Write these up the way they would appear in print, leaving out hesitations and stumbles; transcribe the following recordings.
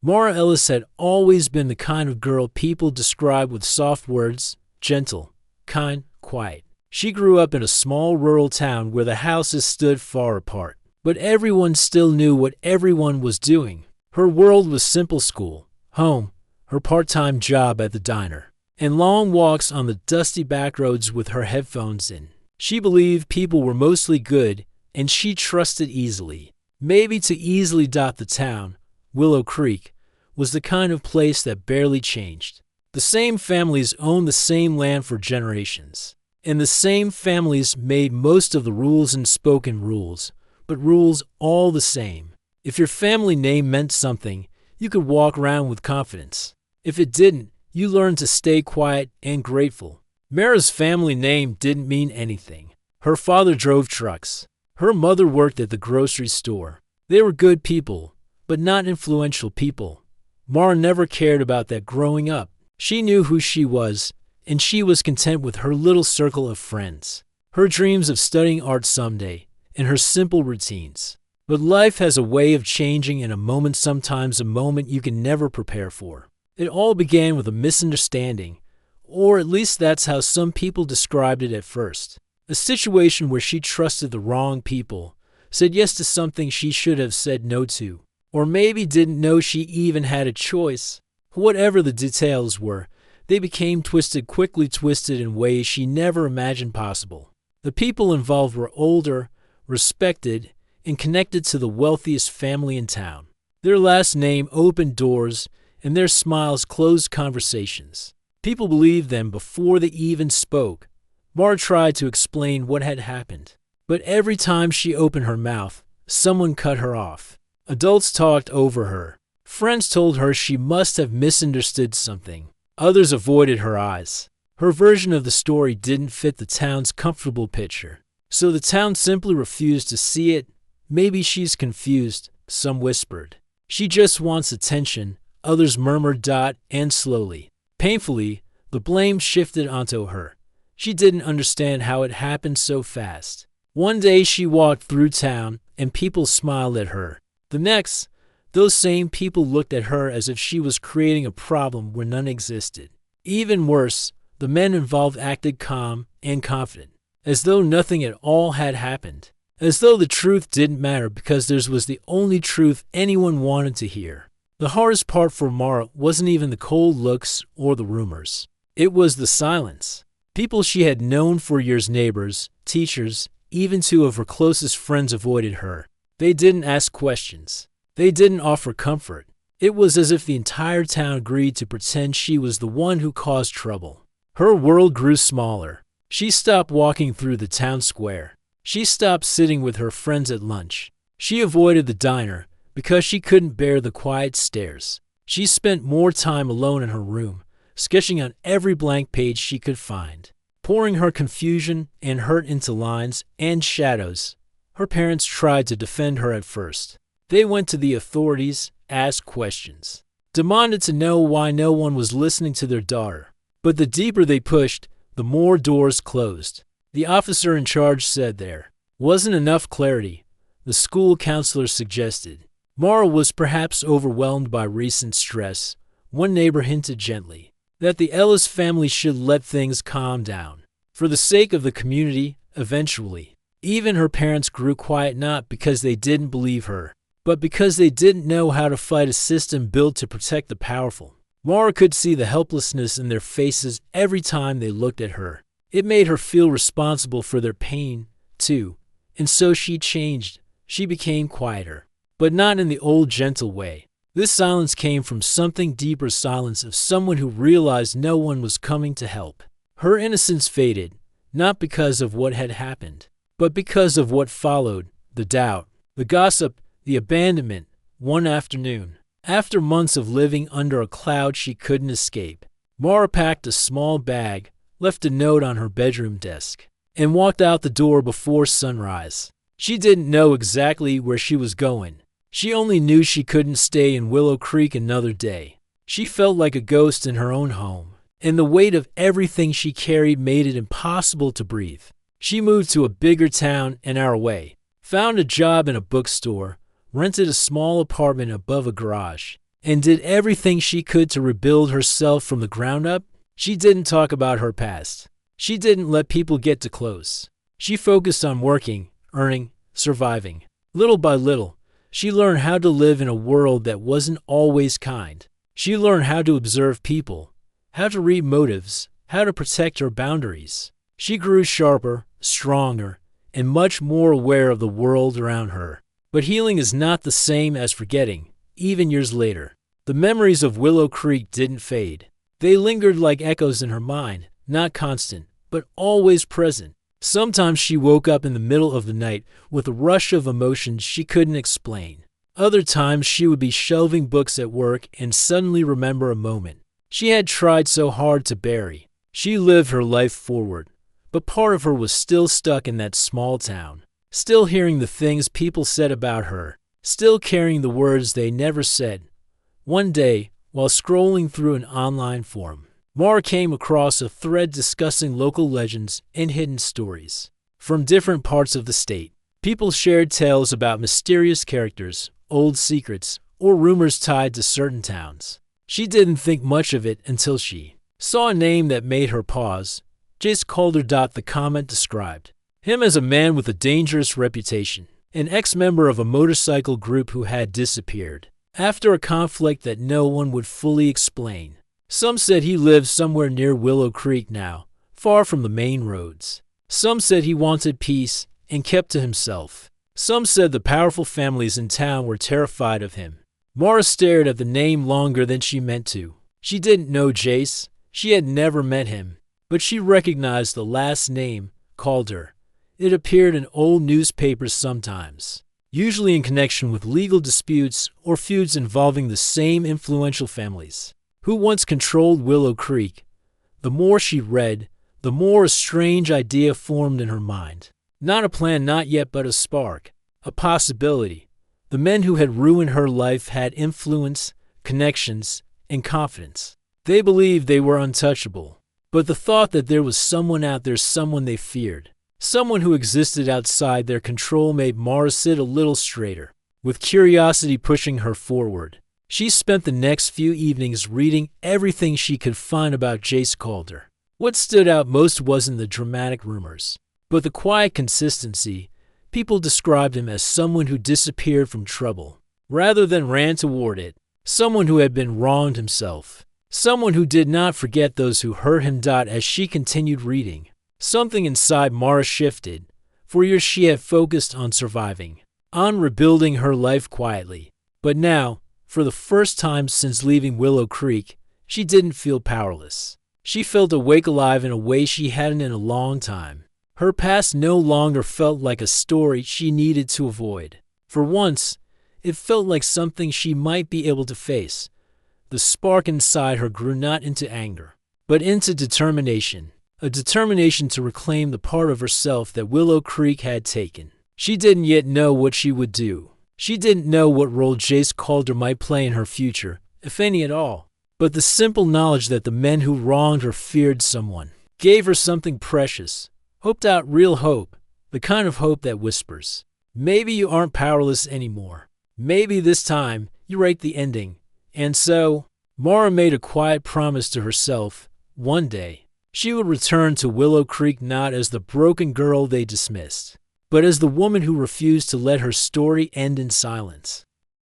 Mara Ellis had always been the kind of girl people describe with soft words: gentle, kind, quiet. She grew up in a small rural town where the houses stood far apart, but everyone still knew what everyone was doing. Her world was simple: school, home, her part-time job at the diner, and long walks on the dusty back roads with her headphones in. She believed people were mostly good, and she trusted easily. Maybe to easily dot the town, Willow Creek was the kind of place that barely changed. The same families owned the same land for generations, and the same families made most of the rules and spoken rules, but rules all the same. If your family name meant something, you could walk around with confidence. If it didn't, you learned to stay quiet and grateful. Mara's family name didn't mean anything. Her father drove trucks. Her mother worked at the grocery store. They were good people, but not influential people. Mara never cared about that growing up. She knew who she was, and she was content with her little circle of friends, her dreams of studying art someday, and her simple routines. But life has a way of changing in a moment, sometimes a moment you can never prepare for. It all began with a misunderstanding, or at least that's how some people described it at first. A situation where she trusted the wrong people, said yes to something she should have said no to, or maybe didn't know she even had a choice. Whatever the details were, they became quickly twisted in ways she never imagined possible. The people involved were older, respected, and connected to the wealthiest family in town. Their last name opened doors, and their smiles closed conversations. People believed them before they even spoke. Mara tried to explain what had happened, but every time she opened her mouth, someone cut her off. Adults talked over her. Friends told her she must have misunderstood something. Others avoided her eyes. Her version of the story didn't fit the town's comfortable picture, so the town simply refused to see it. Maybe she's confused, some whispered. She just wants attention, others murmured. And slowly, painfully, the blame shifted onto her. She didn't understand how it happened so fast. One day she walked through town, and people smiled at her. The next, those same people looked at her as if she was creating a problem where none existed. Even worse, the men involved acted calm and confident, as though nothing at all had happened, as though the truth didn't matter because theirs was the only truth anyone wanted to hear. The hardest part for Mara wasn't even the cold looks or the rumors. It was the silence. People she had known for years, neighbors, teachers, even two of her closest friends, avoided her. They didn't ask questions. They didn't offer comfort. It was as if the entire town agreed to pretend she was the one who caused trouble. Her world grew smaller. She stopped walking through the town square. She stopped sitting with her friends at lunch. She avoided the diner because she couldn't bear the quiet stares. She spent more time alone in her room, sketching on every blank page she could find, pouring her confusion and hurt into lines and shadows. Her parents tried to defend her at first. They went to the authorities, asked questions, demanded to know why no one was listening to their daughter. But the deeper they pushed, the more doors closed. The officer in charge said there wasn't enough clarity, the school counselor suggested. Mara was perhaps overwhelmed by recent stress. One neighbor hinted gently that the Ellis family should let things calm down. For the sake of the community, eventually. Even her parents grew quiet, not because they didn't believe her, but because they didn't know how to fight a system built to protect the powerful. Mara could see the helplessness in their faces every time they looked at her. It made her feel responsible for their pain, too. And so she changed. She became quieter, but not in the old gentle way. This silence came from something deeper, silence of someone who realized no one was coming to help. Her innocence faded, not because of what had happened, but because of what followed: the doubt, the gossip, the abandonment. One afternoon, after months of living under a cloud she couldn't escape, Mara packed a small bag, left a note on her bedroom desk, and walked out the door before sunrise. She didn't know exactly where she was going. She only knew she couldn't stay in Willow Creek another day. She felt like a ghost in her own home, and the weight of everything she carried made it impossible to breathe. She moved to a bigger town an hour away, found a job in a bookstore, rented a small apartment above a garage, and did everything she could to rebuild herself from the ground up. She didn't talk about her past. She didn't let people get too close. She focused on working, earning, surviving. Little by little, she learned how to live in a world that wasn't always kind. She learned how to observe people, how to read motives, how to protect her boundaries. She grew sharper, stronger, and much more aware of the world around her. But healing is not the same as forgetting, even years later. The memories of Willow Creek didn't fade. They lingered like echoes in her mind, not constant, but always present. Sometimes she woke up in the middle of the night with a rush of emotions she couldn't explain. Other times she would be shelving books at work and suddenly remember a moment she had tried so hard to bury. She lived her life forward, but part of her was still stuck in that small town, still hearing the things people said about her, still carrying the words they never said. One day, while scrolling through an online forum, Mara came across a thread discussing local legends and hidden stories. From different parts of the state, people shared tales about mysterious characters, old secrets, or rumors tied to certain towns. She didn't think much of it until she saw a name that made her pause. Jace Calder. The comment described him as a man with a dangerous reputation, an ex-member of a motorcycle group who had disappeared after a conflict that no one would fully explain. Some said he lived somewhere near Willow Creek now, far from the main roads. Some said he wanted peace and kept to himself. Some said the powerful families in town were terrified of him. Mara stared at the name longer than she meant to. She didn't know Jace. She had never met him. But she recognized the last name, Calder. It appeared in old newspapers sometimes, usually in connection with legal disputes or feuds involving the same influential families who once controlled Willow Creek. The more she read, the more a strange idea formed in her mind. Not a plan, not yet, but a spark, a possibility. The men who had ruined her life had influence, connections, and confidence. They believed they were untouchable. But the thought that there was someone out there, someone they feared, someone who existed outside their control, made Mara sit a little straighter, with curiosity pushing her forward. She spent the next few evenings reading everything she could find about Jace Calder. What stood out most wasn't the dramatic rumors, but the quiet consistency. People described him as someone who disappeared from trouble, rather than ran toward it, someone who had been wronged himself, someone who did not forget those who hurt him. As she continued reading, something inside Mara shifted. For years she had focused on surviving, on rebuilding her life quietly. But now, for the first time since leaving Willow Creek, she didn't feel powerless. She felt awake, alive in a way she hadn't in a long time. Her past no longer felt like a story she needed to avoid. For once, it felt like something she might be able to face. The spark inside her grew not into anger, but into determination, a determination to reclaim the part of herself that Willow Creek had taken. She didn't yet know what she would do. She didn't know what role Jace Calder might play in her future, if any at all. But the simple knowledge that the men who wronged her feared someone gave her something precious. Hoped out, real hope, the kind of hope that whispers, maybe you aren't powerless anymore. Maybe this time you write the ending. And so, Mara made a quiet promise to herself. One day, she would return to Willow Creek not as the broken girl they dismissed, but as the woman who refused to let her story end in silence.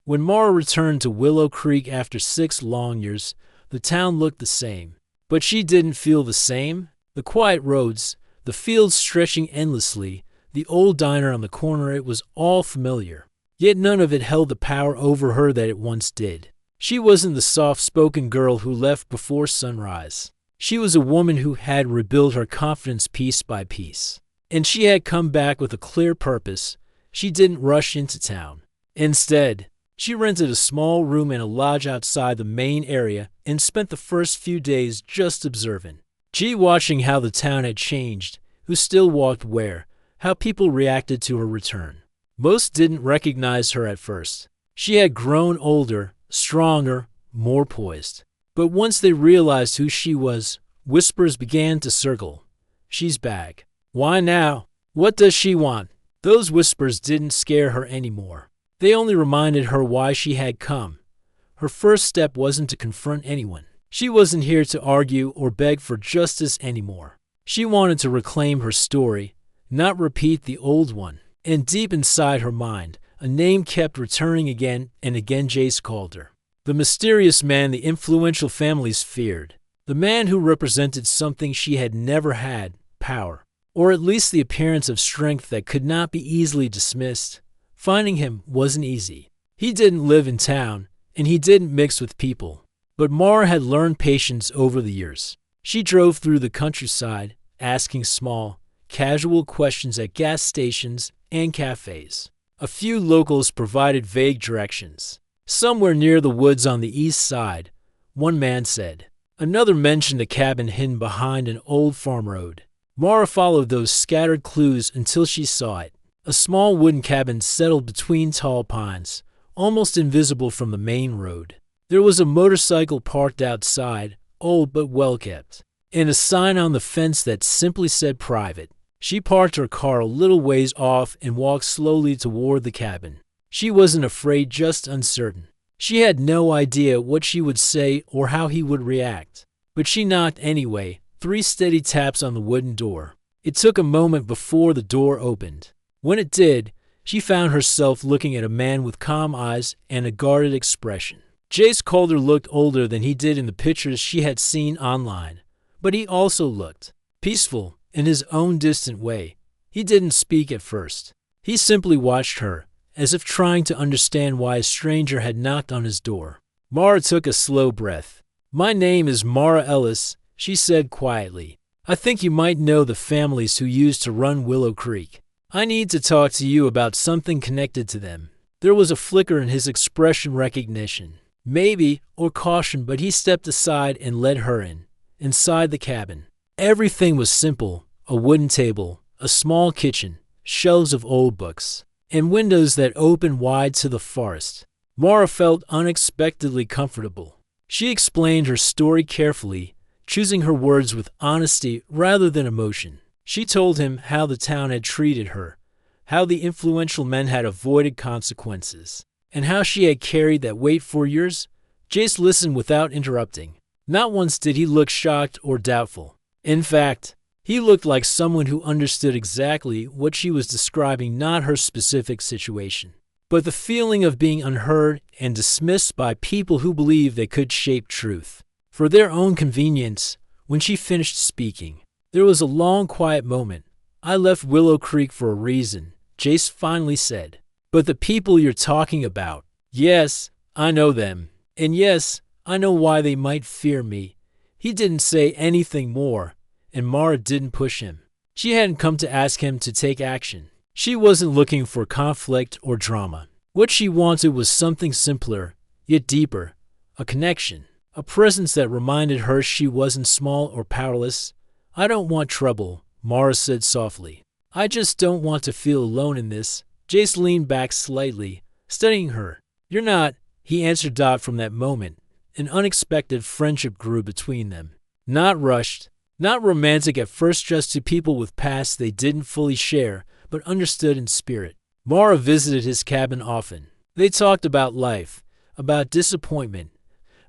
When Mara returned to Willow Creek after 6 long years, the town looked the same. But she didn't feel the same. The quiet roads, the fields stretching endlessly, the old diner on the corner, it was all familiar. Yet none of it held the power over her that it once did. She wasn't the soft-spoken girl who left before sunrise. She was a woman who had rebuilt her confidence piece by piece. And she had come back with a clear purpose. She didn't rush into town. Instead, she rented a small room in a lodge outside the main area and spent the first few days just observing. Watching how the town had changed, who still walked where, how people reacted to her return. Most didn't recognize her at first. She had grown older, stronger, more poised. But once they realized who she was, whispers began to circle. She's back. Why now? What does she want? Those whispers didn't scare her anymore. They only reminded her why she had come. Her first step wasn't to confront anyone. She wasn't here to argue or beg for justice anymore. She wanted to reclaim her story, not repeat the old one. And deep inside her mind, a name kept returning again and again. Jace called her. The mysterious man the influential families feared. The man who represented something she had never had, power. Or at least the appearance of strength that could not be easily dismissed. Finding him wasn't easy. He didn't live in town, and he didn't mix with people. But Mara had learned patience over the years. She drove through the countryside, asking small, casual questions at gas stations and cafes. A few locals provided vague directions. Somewhere near the woods on the east side, one man said. Another mentioned a cabin hidden behind an old farm road. Mara followed those scattered clues until she saw it. A small wooden cabin settled between tall pines, almost invisible from the main road. There was a motorcycle parked outside, old but well kept, and a sign on the fence that simply said private. She parked her car a little ways off and walked slowly toward the cabin. She wasn't afraid, just uncertain. She had no idea what she would say or how he would react. But she knocked anyway, 3 steady taps on the wooden door. It took a moment before the door opened. When it did, she found herself looking at a man with calm eyes and a guarded expression. Jace Calder looked older than he did in the pictures she had seen online, but he also looked peaceful in his own distant way. He didn't speak at first. He simply watched her, as if trying to understand why a stranger had knocked on his door. Mara took a slow breath. "My name is Mara Ellis," she said quietly. "I think you might know the families who used to run Willow Creek. I need to talk to you about something connected to them." There was a flicker in his expression, recognition, maybe, or caution, but he stepped aside and led her in. Inside the cabin, everything was simple: a wooden table, a small kitchen, shelves of old books, and windows that opened wide to the forest. Mara felt unexpectedly comfortable. She explained her story carefully, choosing her words with honesty rather than emotion. She told him how the town had treated her, how the influential men had avoided consequences, and how she had carried that weight for years. Jace listened without interrupting. Not once did he look shocked or doubtful. In fact, he looked like someone who understood exactly what she was describing, not her specific situation, but the feeling of being unheard and dismissed by people who believed they could shape truth for their own convenience. When she finished speaking, there was a long, quiet moment. "I left Willow Creek for a reason," Jace finally said. "But the people you're talking about, yes, I know them. And yes, I know why they might fear me." He didn't say anything more, and Mara didn't push him. She hadn't come to ask him to take action. She wasn't looking for conflict or drama. What she wanted was something simpler, yet deeper: a connection, a presence that reminded her she wasn't small or powerless. "I don't want trouble," Mara said softly. "I just don't want to feel alone in this." Jace leaned back slightly, studying her. "You're not," he answered. From that moment, an unexpected friendship grew between them. Not rushed, not romantic at first, just two people with pasts they didn't fully share, but understood in spirit. Mara visited his cabin often. They talked about life, about disappointment,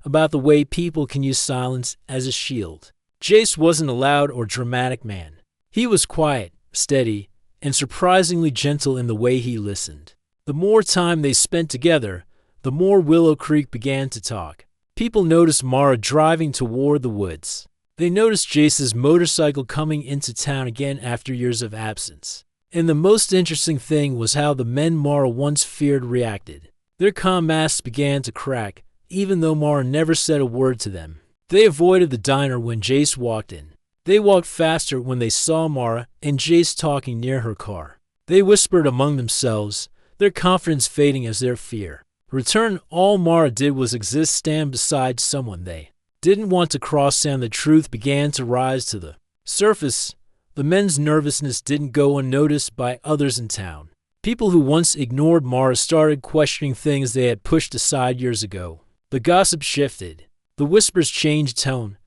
about the way people can use silence as a shield. Jace wasn't a loud or dramatic man. He was quiet, steady, and surprisingly gentle in the way he listened. The more time they spent together, the more Willow Creek began to talk. People noticed Mara driving toward the woods. They noticed Jace's motorcycle coming into town again after years of absence. And the most interesting thing was how the men Mara once feared reacted. Their calm masks began to crack, even though Mara never said a word to them. They avoided the diner when Jace walked in. They walked faster when they saw Mara and Jace talking near her car. They whispered among themselves, their confidence fading as their fear returned. All Mara did was exist, stand beside someone they didn't want to cross, and the truth began to rise to the surface. The men's nervousness didn't go unnoticed by others in town. People who once ignored Mara started questioning things they had pushed aside years ago. The gossip shifted. The whispers changed tone.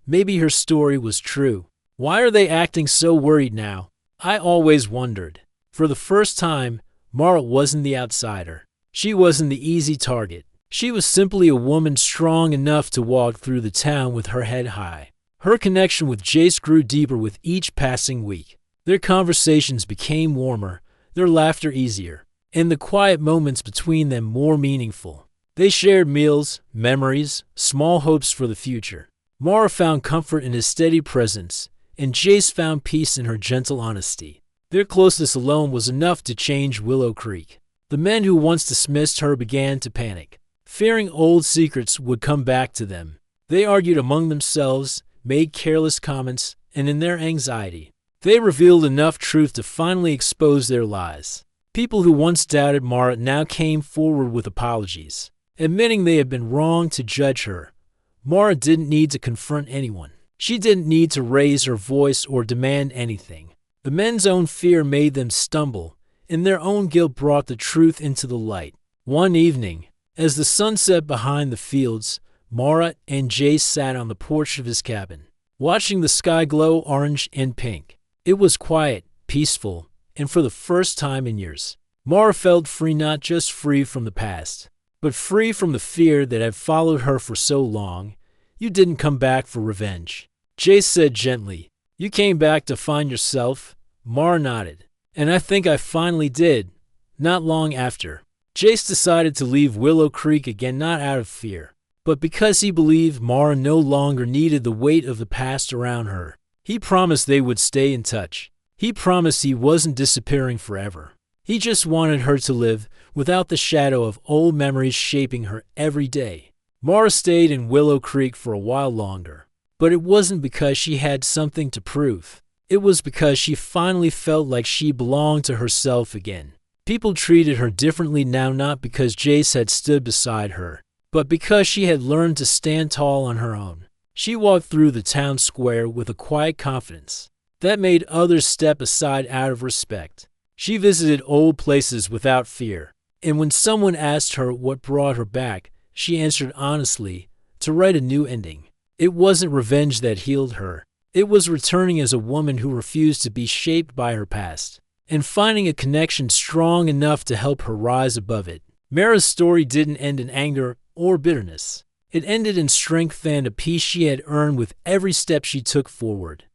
Maybe her story was true. Why are they acting so worried now? I always wondered. For the first time, Mara wasn't the outsider. She wasn't the easy target. She was simply a woman strong enough to walk through the town with her head high. Her connection with Jace grew deeper with each passing week. Their conversations became warmer, their laughter easier, and the quiet moments between them more meaningful. They shared meals, memories, small hopes for the future. Mara found comfort in his steady presence, and Jace found peace in her gentle honesty. Their closeness alone was enough to change Willow Creek. The men who once dismissed her began to panic, fearing old secrets would come back to them. They argued among themselves, made careless comments, and in their anxiety, they revealed enough truth to finally expose their lies. People who once doubted Mara now came forward with apologies, admitting they had been wrong to judge her. Mara didn't need to confront anyone. She didn't need to raise her voice or demand anything. The men's own fear made them stumble, and their own guilt brought the truth into the light. One evening, as the sun set behind the fields, Mara and Jace sat on the porch of his cabin, watching the sky glow orange and pink. It was quiet, peaceful, and for the first time in years, Mara felt free, not just free from the past, but free from the fear that had followed her for so long. You didn't come back for revenge, Jace said gently. You came back to find yourself. Mara nodded. And I think I finally did. Not long after, Jace decided to leave Willow Creek again, not out of fear, but because he believed Mara no longer needed the weight of the past around her. He promised they would stay in touch. He promised he wasn't disappearing forever. He just wanted her to live without the shadow of old memories shaping her every day. Mara stayed in Willow Creek for a while longer, but it wasn't because she had something to prove. It was because she finally felt like she belonged to herself again. People treated her differently now, not because Jace had stood beside her, but because she had learned to stand tall on her own. She walked through the town square with a quiet confidence that made others step aside out of respect. She visited old places without fear, and when someone asked her what brought her back, she answered honestly, to write a new ending. It wasn't revenge that healed her. It was returning as a woman who refused to be shaped by her past, and finding a connection strong enough to help her rise above it. Mara's story didn't end in anger or bitterness. It ended in strength and a peace she had earned with every step she took forward.